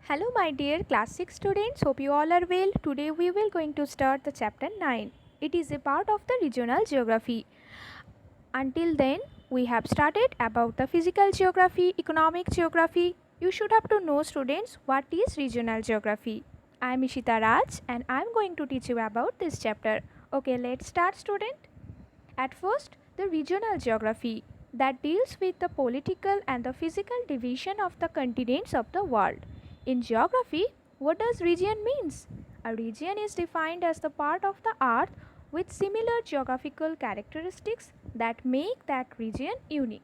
Hello my dear class 6 students, hope you all are well. Today we will going to start the chapter 9. It is a part of the regional geography. Until then, we have started about the physical geography, economic geography. You should have to know students what is regional geography. I am Ishita Raj and I am going to teach you about this chapter. Okay, let's start student. At first, the regional geography that deals with the political and the physical division of the continents of the world. In geography, what does region means? A region is defined as the part of the earth with similar geographical characteristics that make that region unique.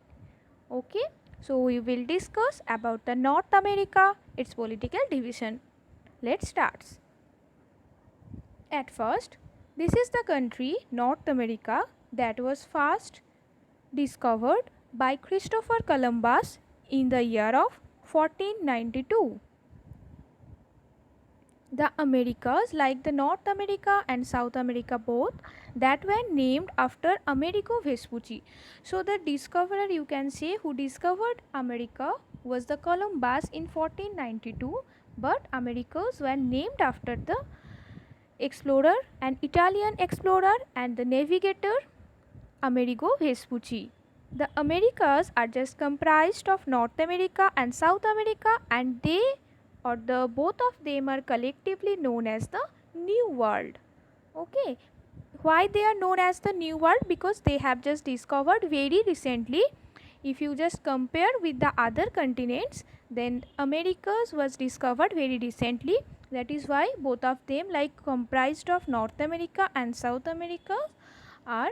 Okay, so we will discuss about the North America, its political division. Let's start. At first, this is the country North America that was first discovered by Christopher Columbus in the year of 1492. The Americas, like the North America and South America both, that were named after Amerigo Vespucci. So the discoverer, you can say, who discovered America was the Columbus in 1492, but Americas were named after the explorer, an Italian explorer and the navigator Amerigo Vespucci. The Americas are just comprised of North America and South America, and they or the both of them are collectively known as the New World. Okay, why they are known as the New World? Because they have just discovered very recently. If you just compare with the other continents, then Americas was discovered very recently. That is why both of them, like comprised of North America and South America, are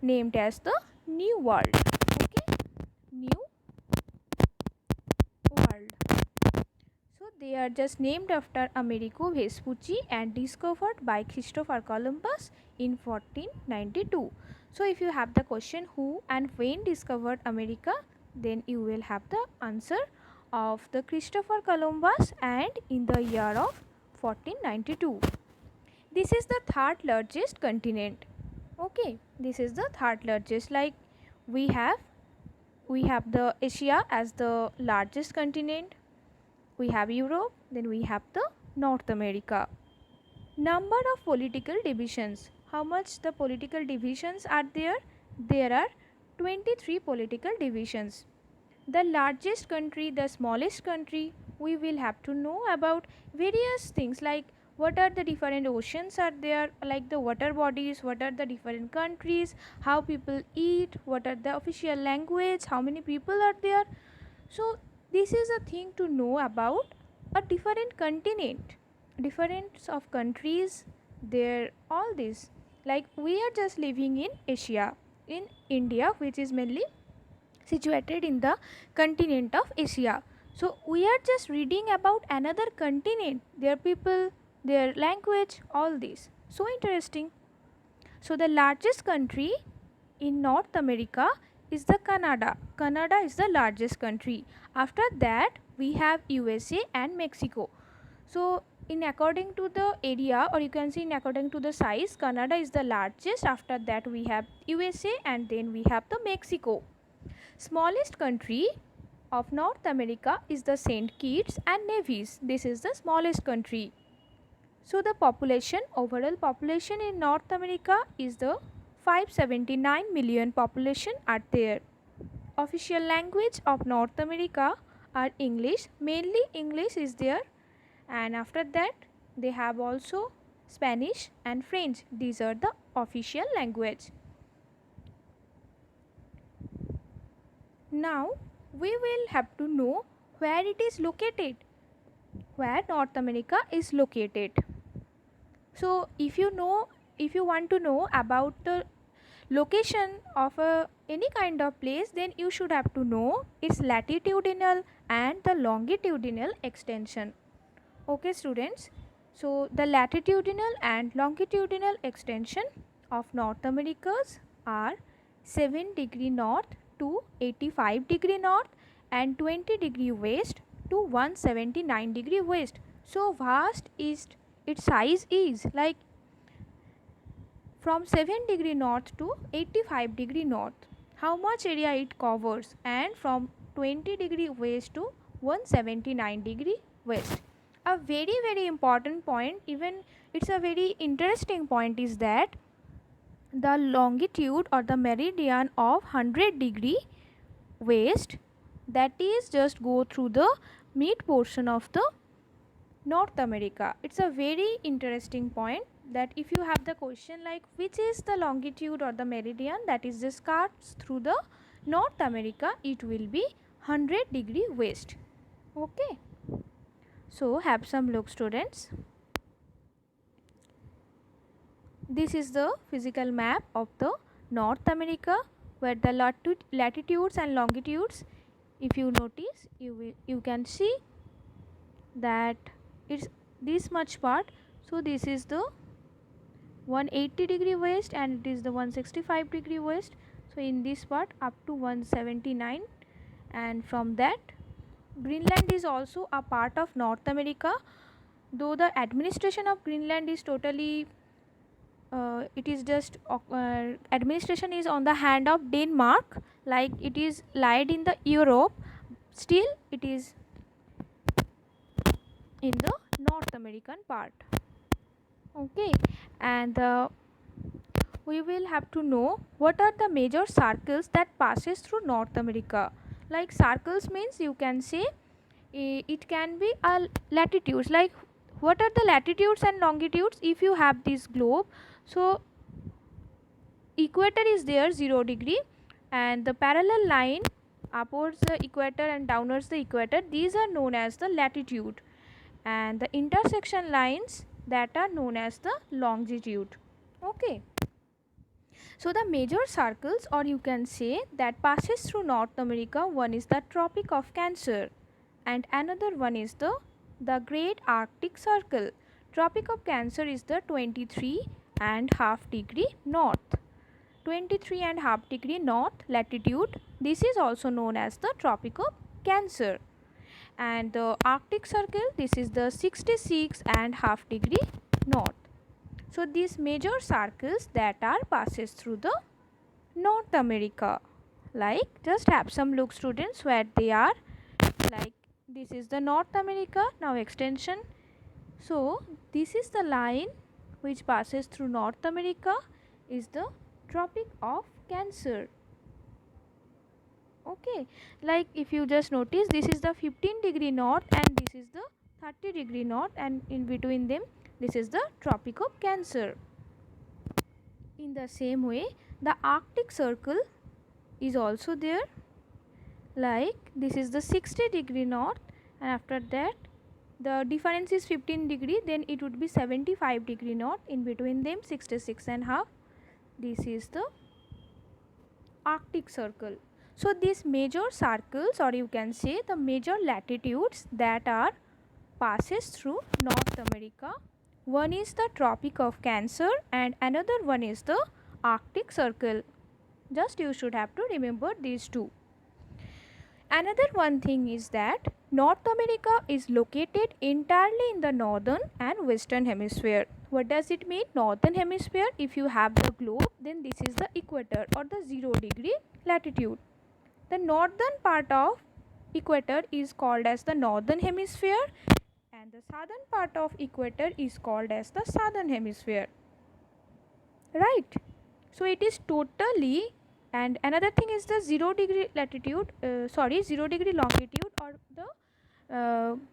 named as the New World. Okay, New World. So they are just named after Amerigo Vespucci and discovered by Christopher Columbus in 1492. So if you have the question who and when discovered America, then you will have the answer of the Christopher Columbus and in the year of 1492. This is the third largest continent. Okay, this is the third largest. Like we have the Asia as the largest continent. We have Europe, then we have the North America. Number of political divisions. How much the political divisions are there? There are 23 political divisions. The largest country, the smallest country, we will have to know about various things like what are the different oceans are there, like the water bodies, what are the different countries, how people eat, what are the official language, how many people are there. So this is a thing to know about a different continent, difference of countries, there all this. Like we are just living in Asia, in India, which is mainly situated in the continent of Asia. So we are just reading about another continent, their people, their language, all this. So interesting. So the largest country in North America is the Canada. Canada is the largest country. After that we have USA and Mexico. So in according to the area, or you can see in according to the size, Canada is the largest. After that we have USA and then we have the Mexico. Smallest country of North America is the St. Kitts and Nevis. This is the smallest country. So the population, overall population in North America is the 579 million population are there. Official language of North America are English. Mainly English is there, and after that they have also Spanish and French. These are the official language. Now we will have to know where it is located, where North America is located. So if you want to know about the location of any kind of place, then you should have to know its latitudinal and the longitudinal extension. Okay students, so the latitudinal and longitudinal extension of North Americas are 7 degree north to 85 degree north and 20 degree west to 179 degree west. So vast is its size is, like from 7 degree north to 85 degree north, how much area it covers, and from 20 degree west to 179 degree west. a very important point, even it's a very interesting point, is that the longitude or the meridian of 100° west, that is just go through the mid portion of the North America. It's a very interesting point that if you have the question like which is the longitude or the meridian that is just cuts through the North America, it will be 100° west. Okay, so have some look students. This is the physical map of the North America, where the latitudes and longitudes, if you notice, you can see that it's this much part. So this is the 180° west and it is the 165° west. So in this part up to 179, and from that Greenland is also a part of North America, though the administration of Greenland is totally it is just administration is on the hand of Denmark, like it is lied in the Europe, still it is in the North American part. Okay, and we will have to know what are the major circles that passes through North America. Like circles means you can say it can be a latitudes, like what are the latitudes and longitudes if you have this globe. So equator is there 0°, and the parallel line upwards the equator and downwards the equator, these are known as the latitude, and the intersection lines that are known as the longitude. Okay, so the major circles, or you can say, that passes through North America, one is the Tropic of Cancer and another one is the Great Arctic Circle. Tropic of Cancer is the 23.5° north. 23.5° north latitude, this is also known as the Tropic of Cancer. And the Arctic Circle, this is the 66.5° north. So these major circles that are passes through the North America. Like just have some look students where they are. Like this is the North America, now extension. So this is the line which passes through North America is the Tropic of Cancer. Okay, like if you just notice, this is the 15° north and this is the 30° north, and in between them this is the Tropic of Cancer. In the same way, the Arctic Circle is also there, like this is the 60° north, and after that the difference is 15°, then it would be 75° north, in between them 66.5. This is the Arctic Circle. So these major circles, or you can say the major latitudes that are passes through North America, one is the Tropic of Cancer and another one is the Arctic Circle. Just you should have to remember these two. Another one thing is that North America is located entirely in the northern and western hemisphere. What does it mean? Northern hemisphere, if you have the globe, then this is the equator or the 0° latitude. The northern part of equator is called as the northern hemisphere and the southern part of equator is called as the southern hemisphere. Right? So it is totally, and another thing is the 0° latitude, 0° longitude or the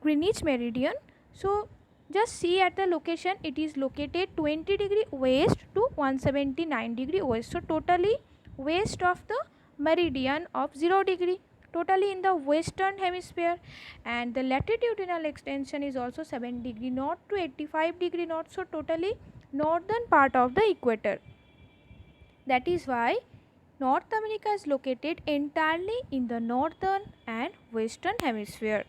Greenwich meridian. So just see at the location, it is located 20° west to 179° west. So totally west of the meridian of 0°, totally in the western hemisphere, and the latitudinal extension is also 7° north to 85° north. So totally northern part of the equator. That is why North America is located entirely in the northern and western hemisphere.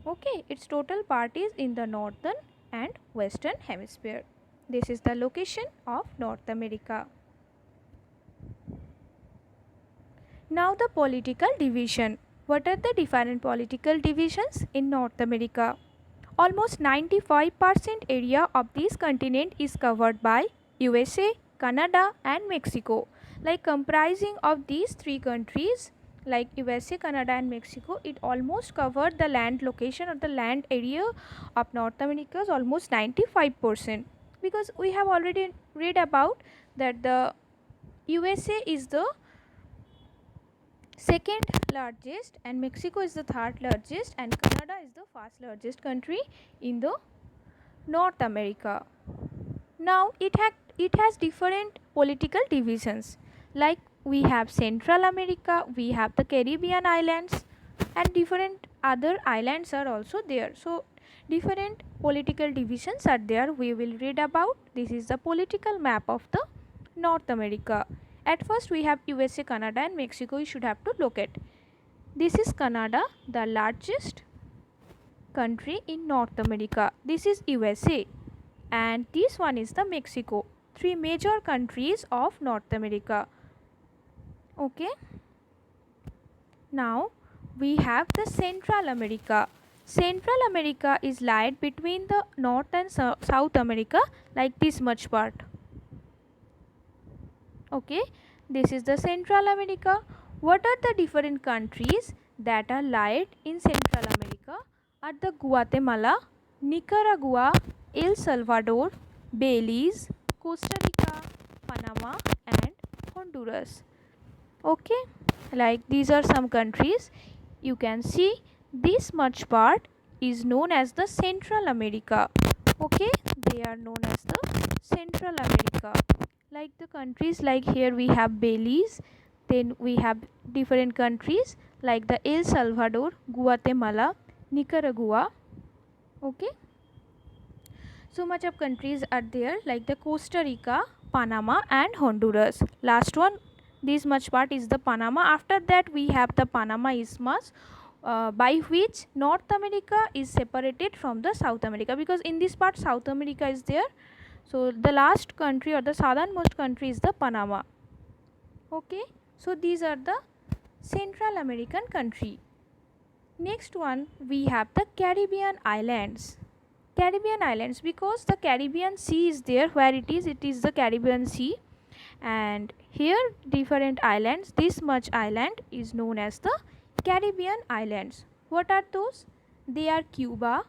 Okay, its total part is in the northern and western hemisphere. This is the location of North America. Now the political division. What are the different political divisions in North America? Almost 95% area of this continent is covered by USA, Canada and Mexico. Like comprising of these three countries, like USA, Canada and Mexico, it almost covered the land location or the land area of North America is almost 95%, because we have already read about that the USA is the second largest and Mexico is the third largest and Canada is the first largest country in the North America. Now it has different political divisions, like we have Central America, we have the Caribbean islands and different other islands are also there. So different political divisions are there, we will read about. This is the political map of the North America. At first we have USA, Canada and Mexico, you should have to locate. This is Canada, the largest country in North America. This is USA and this one is the Mexico. Three major countries of North America. Okay. Now we have the Central America. Central America is lied between the North and South America, like this much part. Okay, this is the Central America. What are the different countries that are lied in Central America? Are the Guatemala, Nicaragua, El Salvador, Belize, Costa Rica, Panama and Honduras. Okay, like these are some countries. You can see this much part is known as the Central America. Okay, they are known as the Central America. Like the countries, like here we have Belize, then we have different countries like the El Salvador, Guatemala, Nicaragua. Okay, so much of countries are there, like the Costa Rica, Panama and Honduras. Last one, this much part is the Panama. After that we have the Panama Isthmus, by which North America is separated from the South America, because in this part South America is there. So the last country or the southernmost country is the Panama. Okay, so these are the Central American country. Next one we have the Caribbean islands. Caribbean islands, because the Caribbean Sea is there, where it is the Caribbean Sea, and here different islands. This much island is known as the Caribbean islands. What are those? They are Cuba,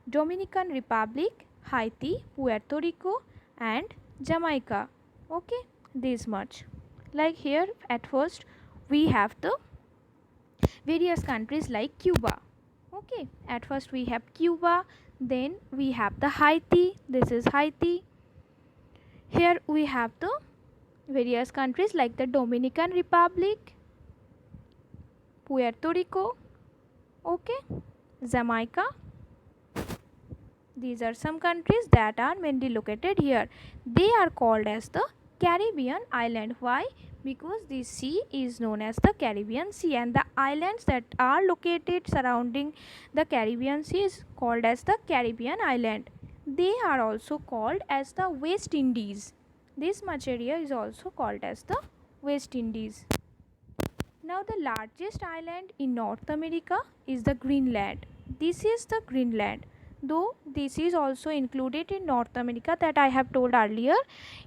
Dominican Republic, Haiti, Puerto Rico and Jamaica. Okay, this much. Like here at first we have the various countries like Cuba. Okay, at first we have Cuba, then we have the Haiti, this is Haiti. Here we have the various countries like the Dominican Republic, Puerto Rico, okay, Jamaica. These are some countries that are mainly located here. They are called as the Caribbean island. Why? Because this sea is known as the Caribbean Sea, and the islands that are located surrounding the Caribbean Sea is called as the Caribbean island. They are also called as the West Indies. This much area is also called as the West Indies. Now the largest island in North America is the Greenland. This is the Greenland. Though this is also included in North America, that I have told earlier,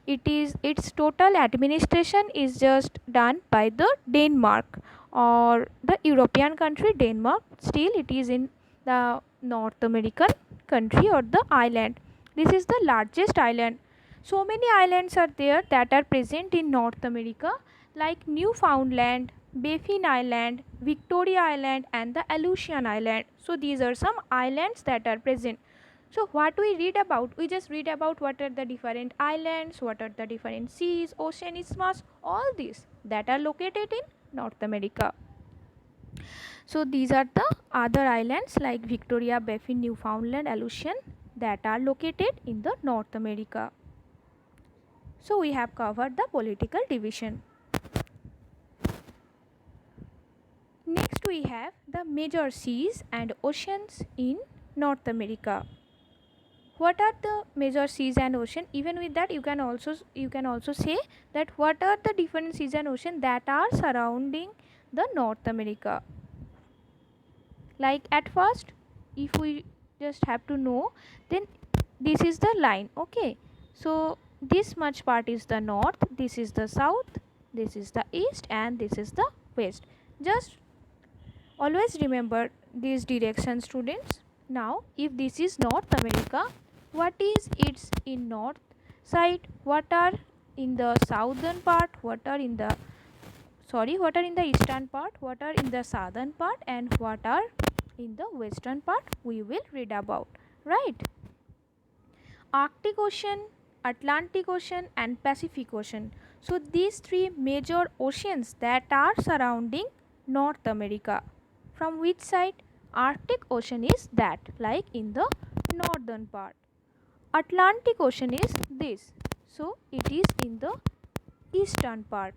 its total administration is just done by the Denmark or the European country Denmark. Still it is in the North American country or the island. This is the largest island. So many islands are there that are present in North America, like Newfoundland, Baffin Island, Victoria Island and the Aleutian Island. So these are some islands that are present. So what we read about? We just read about what are the different islands, what are the different seas, ocean, isthmus, all these that are located in North America. So these are the other islands like Victoria, Baffin, Newfoundland, Aleutian that are located in the North America. So we have covered the political division. Next we have the major seas and oceans in North America. What are the major seas and ocean? Even with that you can also say that what are the different seas and ocean that are surrounding the North America. Like at first, if we just have to know, then this is the line. Okay, so this much part is the north, this is the south, this is the east and this is the west. Just Always remember these directions, students. Now, if this is North America, what is its in north side? What are in the southern part? What are in the eastern part? What are in the southern part? And what are in the western part? We will read about, right? Arctic Ocean, Atlantic Ocean and Pacific Ocean. So these three major oceans that are surrounding North America. From which side? Arctic Ocean is that, like in the northern part. Atlantic Ocean is this. So it is in the eastern part.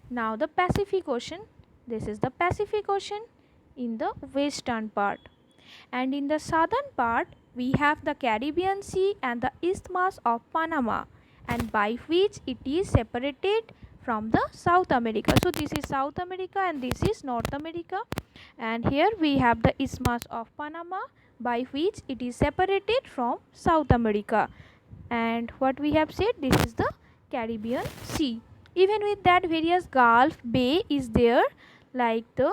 Now the Pacific Ocean, this is the Pacific Ocean in the western part. And in the southern part we have the Caribbean Sea and the Isthmus of Panama, and by which it is separated from the South America. So this is South America and this is North America, and here we have the Isthmus of Panama, by which it is separated from South America. And what we have said, this is the Caribbean Sea. Even with that, various Gulf, Bay is there, like the,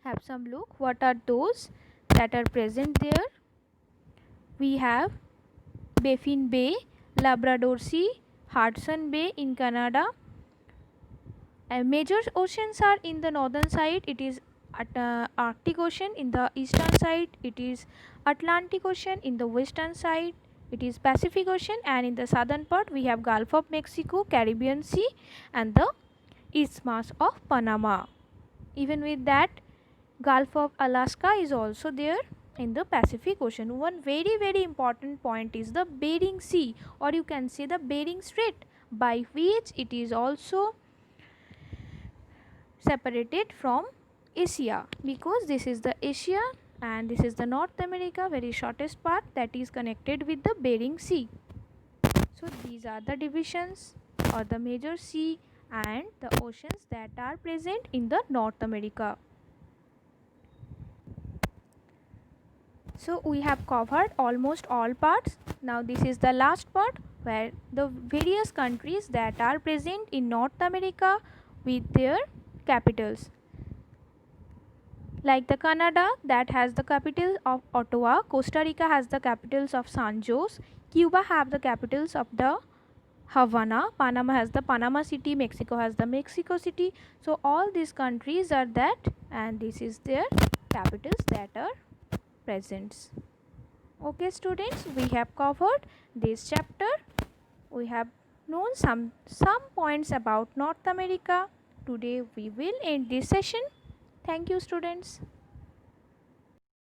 have some look what are those that are present there. We have Baffin Bay, Labrador Sea, Hudson Bay in Canada. And major oceans are in the northern side, it is Arctic Ocean. In the eastern side it is Atlantic Ocean. In the western side it is Pacific Ocean, and in the southern part we have Gulf of Mexico, Caribbean Sea and the Isthmus of Panama. Even with that, Gulf of Alaska is also there in the Pacific Ocean. One very important point is the Bering Sea, or you can say the Bering Strait, by which it is also separated from Asia, because this is the Asia and this is the North America, very shortest part that is connected with the Bering Sea. So these are the divisions or the major sea and the oceans that are present in the North America. So we have covered almost all parts. Now this is the last part where the various countries that are present in North America with their capitals. Like the Canada, that has the capital of Ottawa, Costa Rica has the capitals of San Jose, Cuba have the capitals of the Havana, Panama has the Panama City, Mexico has the Mexico City. So all these countries are that, and this is their capitals that are present. Okay students, we have covered this chapter. We have known some points about North America. Today we will end this session. Thank you students.